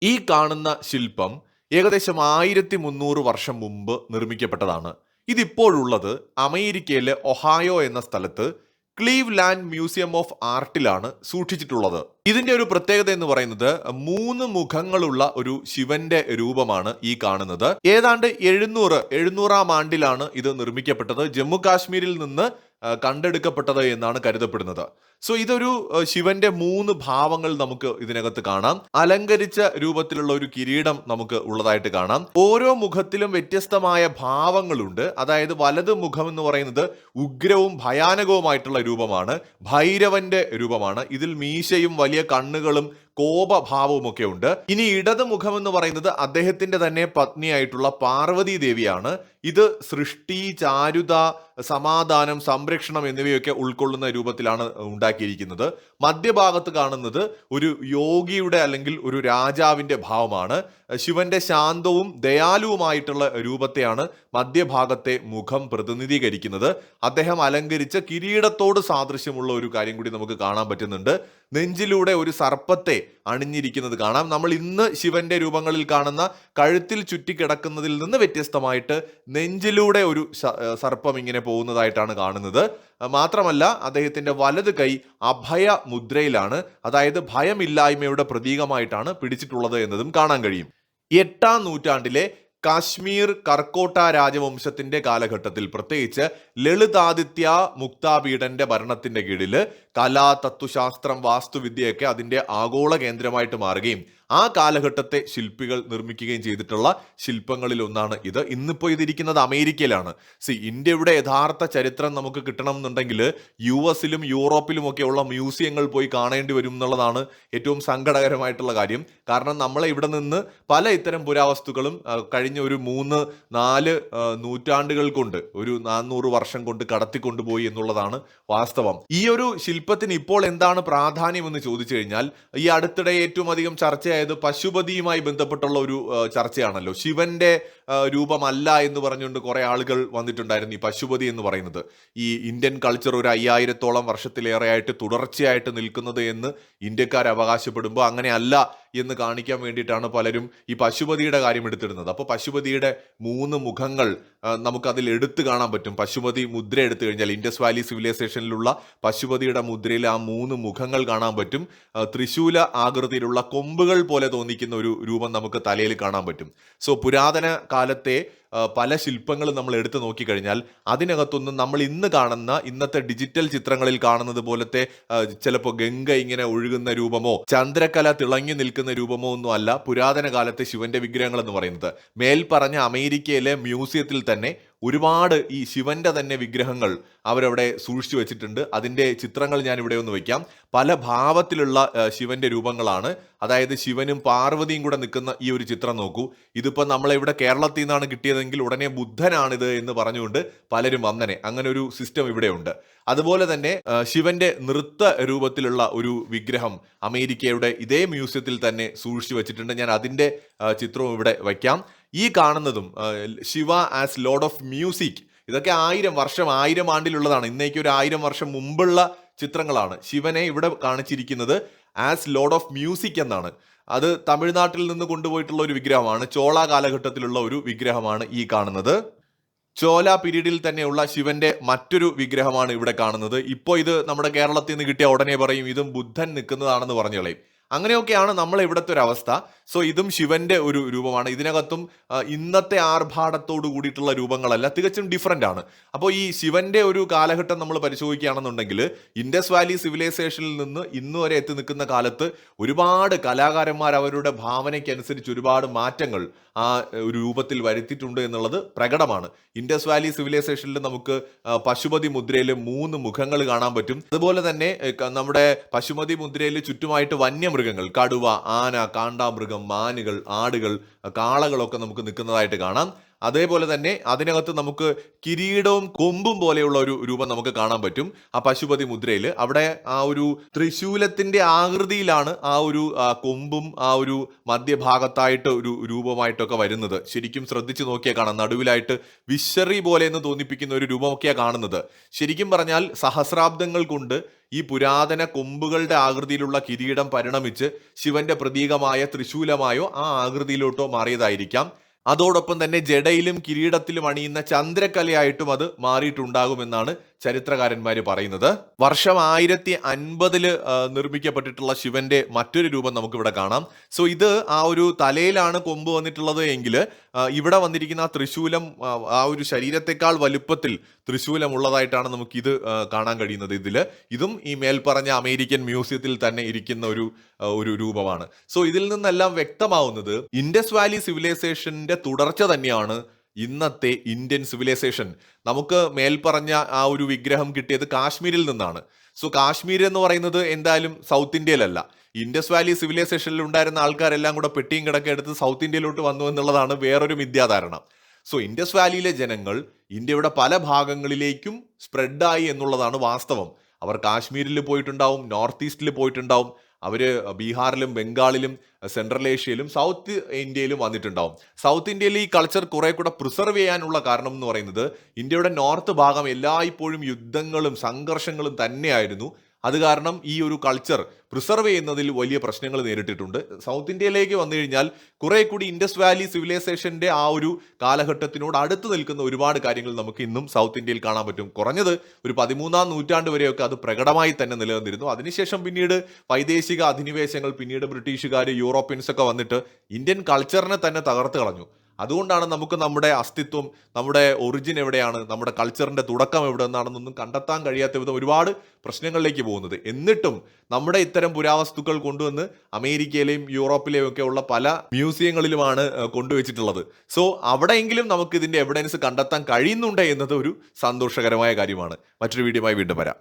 ഈ കാണുന്ന ശില്പം ഏകദേശം 1300 വർഷം മുമ്പ് നിർമ്മിക്കപ്പെട്ടതാണ്. ഇതിപ്പോഴുള്ളത് അമേരിക്കയിലെ ഒഹായോ എന്ന സ്ഥലത്ത് ക്ലീവ്ലാൻഡ് മ്യൂസിയം ഓഫ് ആർട്ടിലാണ് സൂക്ഷിച്ചിട്ടുള്ളത്. ഇതിന്റെ ഒരു പ്രത്യേകത എന്ന് പറയുന്നത് 3 മുഖങ്ങളുള്ള ഒരു ശിവന്റെ രൂപമാണ് ഈ കാണുന്നത്. ഏതാണ്ട് 700-700 ആണ്ടിലാണ് ഇത് നിർമ്മിക്കപ്പെട്ടത്. ജമ്മു കാശ്മീരിൽ നിന്ന് കണ്ടെടുക്കപ്പെട്ടത് എന്നാണ് കരുതപ്പെടുന്നത്. സോ ഇതൊരു ശിവന്റെ 3 ഭാവങ്ങൾ നമുക്ക് ഇതിനകത്ത് കാണാം. അലങ്കരിച്ച രൂപത്തിലുള്ള ഒരു കിരീടം നമുക്ക് ഉള്ളതായിട്ട് കാണാം. ഓരോ മുഖത്തിലും വ്യത്യസ്തമായ ഭാവങ്ങളുണ്ട്. അതായത് വലത് മുഖം എന്ന് പറയുന്നത് ഉഗ്രവും ഭയാനകവുമായിട്ടുള്ള രൂപമാണ്, ഭൈരവന്റെ രൂപമാണ്. ഇതിൽ മീശയും വലിയ കണ്ണുകളും കോപഭാവവും ഒക്കെ ഉണ്ട്. ഇനി ഇടത് മുഖം എന്ന് പറയുന്നത് അദ്ദേഹത്തിന്റെ തന്നെ പത്നിയായിട്ടുള്ള പാർവതി ദേവിയാണ്. ഇത് സൃഷ്ടി, ചാരുത, സമാധാനം, സംരക്ഷണം എന്നിവയൊക്കെ ഉൾക്കൊള്ളുന്ന രൂപത്തിലാണ് ഉണ്ടാക്കിയിരിക്കുന്നത്. മധ്യഭാഗത്ത് കാണുന്നത് ഒരു യോഗിയുടെ അല്ലെങ്കിൽ ഒരു രാജാവിന്റെ ഭാവമാണ്. ശിവന്റെ ശാന്തവും ദയാലുവുമായിട്ടുള്ള രൂപത്തെയാണ് മധ്യഭാഗത്തെ മുഖം പ്രതിനിധീകരിക്കുന്നത്. അദ്ദേഹം അലങ്കരിച്ച കിരീടത്തോട് സാദൃശ്യമുള്ള ഒരു കാര്യം കൂടി നമുക്ക് കാണാൻ പറ്റുന്നുണ്ട്. നെഞ്ചിലൂടെ ഒരു സർപ്പത്തെ അണിഞ്ഞിരിക്കുന്നത് കാണാം. നമ്മൾ ഇന്ന് ശിവന്റെ രൂപങ്ങളിൽ കാണുന്ന കഴുത്തിൽ ചുറ്റിക്കിടക്കുന്നതിൽ നിന്ന് വ്യത്യസ്തമായിട്ട് നെഞ്ചിലൂടെ ഒരു സർപ്പം ഇങ്ങനെ പോകുന്നതായിട്ടാണ് കാണുന്നത്. മാത്രമല്ല അദ്ദേഹത്തിന്റെ വലത് കൈ അഭയ മുദ്രയിലാണ്, അതായത് ഭയമില്ലായ്മയുടെ പ്രതീകമായിട്ടാണ് പിടിച്ചിട്ടുള്ളത് എന്നതും കാണാൻ കഴിയും. 8-ാം നൂറ്റാണ്ടിലെ കാശ്മീർ കർക്കോട്ട രാജവംശത്തിന്റെ കാലഘട്ടത്തിൽ, പ്രത്യേകിച്ച് ലളിതാദിത്യ മുക്താപീഡന്റെ ഭരണത്തിന്റെ കീഴിൽ കല, തത്വശാസ്ത്രം, വാസ്തുവിദ്യയൊക്കെ അതിന്റെ ആഗോള കേന്ദ്രമായിട്ട് മാറുകയും ആ കാലഘട്ടത്തെ ശില്പികൾ നിർമ്മിക്കുകയും ചെയ്തിട്ടുള്ള ശില്പങ്ങളിൽ ഒന്നാണ് ഇത്. ഇന്നിപ്പോൾ ഇതിരിക്കുന്നത് അമേരിക്കയിലാണ്. ഇന്ത്യയുടെ യഥാർത്ഥ ചരിത്രം നമുക്ക് കിട്ടണം എന്നുണ്ടെങ്കിൽ US-ലും യൂറോപ്പിലും ഒക്കെയുള്ള മ്യൂസിയങ്ങൾ പോയി കാണേണ്ടി വരും എന്നുള്ളതാണ് ഏറ്റവും സങ്കടകരമായിട്ടുള്ള കാര്യം. കാരണം നമ്മളെ ഇവിടെ നിന്ന് പല ഇത്തരം പുരാവസ്തുക്കളും കഴിഞ്ഞ ഒരു 3-4 നൂറ്റാണ്ടുകൾ കൊണ്ട്, ഒരു 400 വർഷം കൊണ്ട് കടത്തിക്കൊണ്ടുപോയി എന്നുള്ളതാണ് വാസ്തവം. ഈ ഒരു ശില്പത്തിന് ഇപ്പോൾ എന്താണ് പ്രാധാന്യം എന്ന് ചോദിച്ചു കഴിഞ്ഞാൽ, ഈ അടുത്തിടെ ഏറ്റവും അധികം ചർച്ചയായത് പശുപതിയുമായി ബന്ധപ്പെട്ടുള്ള ഒരു ചർച്ചയാണല്ലോ. ശിവന്റെ രൂപമല്ല എന്ന് പറഞ്ഞുകൊണ്ട് കുറെ ആളുകൾ വന്നിട്ടുണ്ടായിരുന്നു. ഈ പശുപതി എന്ന് പറയുന്നത് ഈ ഇന്ത്യൻ കൾച്ചർ ഒരു 5000-ഓളം വർഷത്തിലേറെയായിട്ട് തുടർച്ചയായിട്ട് നിൽക്കുന്നത് എന്ന് ഇന്ത്യക്കാർ അവകാശപ്പെടുമ്പോൾ അങ്ങനെ അല്ല എന്ന് കാണിക്കാൻ വേണ്ടിയിട്ടാണ് പലരും ഈ പശുപതിയുടെ കാര്യം എടുത്തിടുന്നത്. അപ്പോൾ പശുപതിയുടെ 3 മുഖങ്ങൾ നമുക്കതിൽ എടുത്തു കാണാൻ പറ്റും. പശുപതി മുദ്ര എടുത്തു കഴിഞ്ഞാൽ ഇൻഡസ് വാലി സിവിലൈസേഷനിലുള്ള പശുപതിയുടെ മുദ്രയിൽ ആ 3 മുഖങ്ങൾ കാണാൻ പറ്റും. ത്രിശൂല ആകൃതിയിലുള്ള കൊമ്പുകൾ പോലെ തോന്നിക്കുന്ന ഒരു രൂപം നമുക്ക് തലയിൽ കാണാൻ പറ്റും. സോ പുരാതന കാലത്തെ പല ശില്പങ്ങളും നമ്മൾ എടുത്തു നോക്കിക്കഴിഞ്ഞാൽ അതിനകത്തൊന്നും നമ്മൾ ഇന്ന് കാണുന്ന, ഇന്നത്തെ ഡിജിറ്റൽ ചിത്രങ്ങളിൽ കാണുന്നത് പോലത്തെ ചിലപ്പോൾ ഗംഗ ഇങ്ങനെ ഒഴുകുന്ന രൂപമോ ചന്ദ്രക്കല തിളങ്ങി നിൽക്കുന്ന രൂപമോ ഒന്നും അല്ല പുരാതന കാലത്തെ ശിവന്റെ വിഗ്രഹങ്ങൾ എന്ന് പറയുന്നത്. മേൽപ്പറഞ്ഞ അമേരിക്കയിലെ മ്യൂസിയത്തിൽ തന്നെ ഒരുപാട് ഈ ശിവന്റെ തന്നെ വിഗ്രഹങ്ങൾ അവരവിടെ സൂക്ഷിച്ചു വെച്ചിട്ടുണ്ട്. അതിന്റെ ചിത്രങ്ങൾ ഞാൻ ഇവിടെ ഒന്ന് വയ്ക്കാം. പല ഭാവത്തിലുള്ള ശിവന്റെ രൂപങ്ങളാണ്. അതായത് ശിവനും പാർവതിയും കൂടെ നിൽക്കുന്ന ഈ ഒരു ചിത്രം നോക്കൂ. ഇതിപ്പോൾ നമ്മളിവിടെ കേരളത്തിൽ നിന്നാണ് കിട്ടിയതെങ്കിൽ ഉടനെ ബുദ്ധനാണിത് എന്ന് പറഞ്ഞുകൊണ്ട് പലരും അങ്ങനെ ഒരു സിസ്റ്റം ഇവിടെ ഉണ്ട്. അതുപോലെ തന്നെ ശിവന്റെ നൃത്ത രൂപത്തിലുള്ള ഒരു വിഗ്രഹം അമേരിക്കയുടെ ഇതേ മ്യൂസിയത്തിൽ തന്നെ സൂക്ഷിച്ചു വെച്ചിട്ടുണ്ട്. ഞാൻ അതിന്റെ ചിത്രവും ഇവിടെ വയ്ക്കാം. ഈ കാണുന്നതും Shiva as Lord of music, ഇതൊക്കെ 1000 വർഷം 1000 ആണ്ടിലുള്ളതാണ്. ഇന്നേക്ക് ഒരു 1000 വർഷം മുമ്പുള്ള ചിത്രങ്ങളാണ്. ശിവനെ ഇവിടെ കാണിച്ചിരിക്കുന്നത് ആസ് ലോർഡ് ഓഫ് മ്യൂസിക് എന്നാണ്. അത് തമിഴ്നാട്ടിൽ നിന്ന് കൊണ്ടുപോയിട്ടുള്ള ഒരു വിഗ്രഹമാണ്. ചോള കാലഘട്ടത്തിലുള്ള ഒരു വിഗ്രഹമാണ് ഈ കാണുന്നത്. ചോല പീരീഡിൽ തന്നെയുള്ള ശിവന്റെ മറ്റൊരു വിഗ്രഹമാണ് ഇവിടെ കാണുന്നത്. ഇപ്പോൾ ഇത് നമ്മുടെ കേരളത്തിൽ നിന്ന് കിട്ടിയ ഉടനെ പറയും ഇതും ബുദ്ധൻ നിൽക്കുന്നതാണെന്ന് പറഞ്ഞു കളയും. അങ്ങനെയൊക്കെയാണ് നമ്മൾ ഇവിടുത്തെ ഒരു അവസ്ഥ. സോ ഇതും ശിവന്റെ ഒരു രൂപമാണ്. ഇതിനകത്തും ഇന്നത്തെ ആർഭാടത്തോട് കൂടിയിട്ടുള്ള രൂപങ്ങളല്ല, തികച്ചും ഡിഫറൻ്റ് ആണ്. അപ്പോൾ ഈ ശിവന്റെ ഒരു കാലഘട്ടം നമ്മൾ പരിശോധിക്കുകയാണെന്നുണ്ടെങ്കിൽ ഇൻഡസ് വാലി സിവിലൈസേഷനിൽ നിന്ന് ഇന്ന് വരെ എത്തി നിൽക്കുന്ന കാലത്ത് ഒരുപാട് കലാകാരന്മാർ അവരുടെ ഭാവനയ്ക്കനുസരിച്ച് ഒരുപാട് മാറ്റങ്ങൾ ആ ഒരു രൂപത്തിൽ വരുത്തിയിട്ടുണ്ട് എന്നുള്ളത് പ്രകടമാണ്. ഇൻഡസ് വാലി സിവിലൈസേഷനിൽ നമുക്ക് പശുപതി മുദ്രയിൽ 3 മുഖങ്ങൾ കാണാൻ പറ്റും. അതുപോലെ തന്നെ നമ്മുടെ പശുപതി മുദ്രയിൽ ചുറ്റുമായിട്ട് വന്യമൃഗങ്ങൾ, കടുവ, ആന, കാണ്ടാമൃഗം, മാനുകൾ, ആടുകൾ, കാളകളൊക്കെ നമുക്ക് നിൽക്കുന്നതായിട്ട് കാണാം. അതേപോലെ തന്നെ അതിനകത്ത് നമുക്ക് കിരീടവും കൊമ്പും പോലെയുള്ള ഒരു രൂപം നമുക്ക് കാണാൻ പറ്റും ആ പശുപതി മുദ്രയിൽ. അവിടെ ആ ഒരു ത്രിശൂലത്തിന്റെ ആകൃതിയിലാണ് ആ ഒരു കൊമ്പും ആ ഒരു മധ്യഭാഗത്തായിട്ട് ഒരു രൂപമായിട്ടൊക്കെ വരുന്നത്. ശരിക്കും ശ്രദ്ധിച്ചു നോക്കിയാൽ കാണാം, നടുവിലായിട്ട് വിശറി പോലെ എന്ന് തോന്നിപ്പിക്കുന്ന ഒരു രൂപമൊക്കെയാണ് കാണുന്നത്. ശരിക്കും പറഞ്ഞാൽ സഹസ്രാബ്ദങ്ങൾ കൊണ്ട് ഈ പുരാതന കൊമ്പുകളുടെ ആകൃതിയിലുള്ള കിരീടം പരിണമിച്ച് ശിവന്റെ പ്രതീകമായ ത്രിശൂലമായോ ആ ആകൃതിയിലോട്ടോ മാറിയതായിരിക്കാം. അതോടൊപ്പം തന്നെ ജടയിലും കിരീടത്തിലും അണിയുന്ന ചന്ദ്രക്കലയായിട്ടും അത് മാറിയിട്ടുണ്ടാകുമെന്നാണ് ചരിത്രകാരന്മാർ പറയുന്നത്. വർഷം 1050 നിർമ്മിക്കപ്പെട്ടിട്ടുള്ള ശിവന്റെ മറ്റൊരു രൂപം നമുക്കിവിടെ കാണാം. സോ ഇത് ആ ഒരു തലയിലാണ് കൊമ്പ് വന്നിട്ടുള്ളത് എങ്കിൽ ഇവിടെ വന്നിരിക്കുന്ന ആ ത്രിശൂലം ആ ഒരു ശരീരത്തെക്കാൾ വലുപ്പത്തിൽ ത്രിശൂലം ഉള്ളതായിട്ടാണ് നമുക്കിത് കാണാൻ കഴിയുന്നത്. ഇതും ഈ മേൽപ്പറഞ്ഞ അമേരിക്കൻ മ്യൂസിയത്തിൽ തന്നെ ഇരിക്കുന്ന ഒരു രൂപമാണ്. സോ ഇതിൽ നിന്നെല്ലാം വ്യക്തമാവുന്നത് ഇൻഡസ് വാലി സിവിലൈസേഷന്റെ തുടർച്ച തന്നെയാണ് ഇന്നത്തെ ഇന്ത്യൻ സിവിലൈസേഷൻ. നമുക്ക് മേൽപ്പറഞ്ഞ ആ ഒരു വിഗ്രഹം കിട്ടിയത് കാശ്മീരിൽ നിന്നാണ്. സോ കാശ്മീർ എന്ന് പറയുന്നത് എന്തായാലും സൗത്ത് ഇന്ത്യയിലല്ല. ഇൻഡസ് വാലി സിവിലൈസേഷനിൽ ഉണ്ടായിരുന്ന ആൾക്കാരെല്ലാം കൂടെ പെട്ടിയും കിടക്കെ എടുത്ത് സൗത്ത് ഇന്ത്യയിലോട്ട് വന്നു എന്നുള്ളതാണ് വേറൊരു മിഥ്യാധാരണ. സോ ഇൻഡസ് വാലിയിലെ ജനങ്ങൾ ഇന്ത്യയുടെ പല ഭാഗങ്ങളിലേക്കും സ്പ്രെഡായി എന്നുള്ളതാണ് വാസ്തവം. അവർ കാശ്മീരിൽ പോയിട്ടുണ്ടാവും, നോർത്ത് ഈസ്റ്റിൽ പോയിട്ടുണ്ടാവും, അവർ ബീഹാറിലും ബംഗാളിലും സെൻട്രൽ ഏഷ്യയിലും സൗത്ത് ഇന്ത്യയിലും വന്നിട്ടുണ്ടാവും. സൗത്ത് ഇന്ത്യയിൽ ഈ കൾച്ചർ കുറെ കൂടെ പ്രിസർവ് ചെയ്യാനുള്ള കാരണം എന്ന് പറയുന്നത് ഇന്ത്യയുടെ നോർത്ത് ഭാഗം എല്ലായ്പ്പോഴും യുദ്ധങ്ങളും സംഘർഷങ്ങളും തന്നെയായിരുന്നു. അത് കാരണം ഈ ഒരു കൾച്ചർ പ്രിസർവ് ചെയ്യുന്നതിൽ വലിയ പ്രശ്നങ്ങൾ നേരിട്ടിട്ടുണ്ട്. സൗത്ത് ഇന്ത്യയിലേക്ക് വന്നു കഴിഞ്ഞാൽ കുറെ കൂടി ഇൻഡസ് വാലി സിവിലൈസേഷന്റെ ആ ഒരു കാലഘട്ടത്തിനോട് അടുത്ത് നിൽക്കുന്ന ഒരുപാട് കാര്യങ്ങൾ നമുക്ക് ഇന്നും സൗത്ത് ഇന്ത്യയിൽ കാണാൻ പറ്റും. കുറഞ്ഞത് ഒരു 13ാം നൂറ്റാണ്ട് വരെയൊക്കെ അത് പ്രകടമായി തന്നെ നിലനിന്നിരുന്നു. അതിനുശേഷം പിന്നീട് വൈദേശിക അധിനിവേശങ്ങൾ, പിന്നീട് ബ്രിട്ടീഷുകാർ, യൂറോപ്യൻസ് ഒക്കെ വന്നിട്ട് ഇന്ത്യൻ കൾച്ചറിനെ തന്നെ തകർത്ത് കളഞ്ഞു. അതുകൊണ്ടാണ് നമുക്ക് നമ്മുടെ അസ്തിത്വം, നമ്മുടെ ഒറിജിൻ എവിടെയാണ്, നമ്മുടെ കൾച്ചറിന്റെ തുടക്കം എവിടെ നിന്നാണെന്നൊന്നും കണ്ടെത്താൻ കഴിയാത്ത വിധം ഒരുപാട് പ്രശ്നങ്ങളിലേക്ക് പോകുന്നത്. എന്നിട്ടും നമ്മുടെ ഇത്തരം പുരാവസ്തുക്കൾ കൊണ്ടുവന്ന് അമേരിക്കയിലെയും യൂറോപ്പിലെയും ഒക്കെ ഉള്ള പല മ്യൂസിയങ്ങളിലുമാണ് കൊണ്ടുവച്ചിട്ടുള്ളത്. സോ അവിടെയെങ്കിലും നമുക്ക് ഇതിന്റെ എവിഡൻസ് കണ്ടെത്താൻ കഴിയുന്നുണ്ട് എന്നത് ഒരു സന്തോഷകരമായ കാര്യമാണ്. മറ്റൊരു വീഡിയോയുമായി വീണ്ടും വരാം.